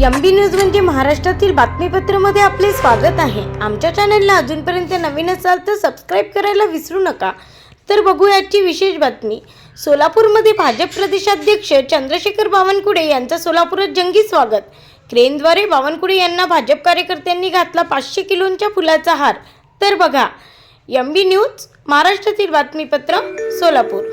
MB news म्हणजे महाराष्ट्रातील बातमीपत्रामध्ये आपले स्वागत आहे। आमच्या चॅनलला अजूनपर्यंत नवीन असाल तर सबस्क्राइब करायला विसरू नका। तर बघूया आजची विशेष बातमी। सोलापूरमध्ये भाजप प्रदेशाध्यक्ष चंद्रशेखर बावनकुळे यांचा सोलापुरात जंगी स्वागत। क्रेनद्वारे बावनकुळे यांना भाजप कार्यकर्त्यांनी घातला 500 किलोंच्या फुलाचा हार। तर बघा MB न्यूज महाराष्ट्रातील बातमीपत्र सोलापूर।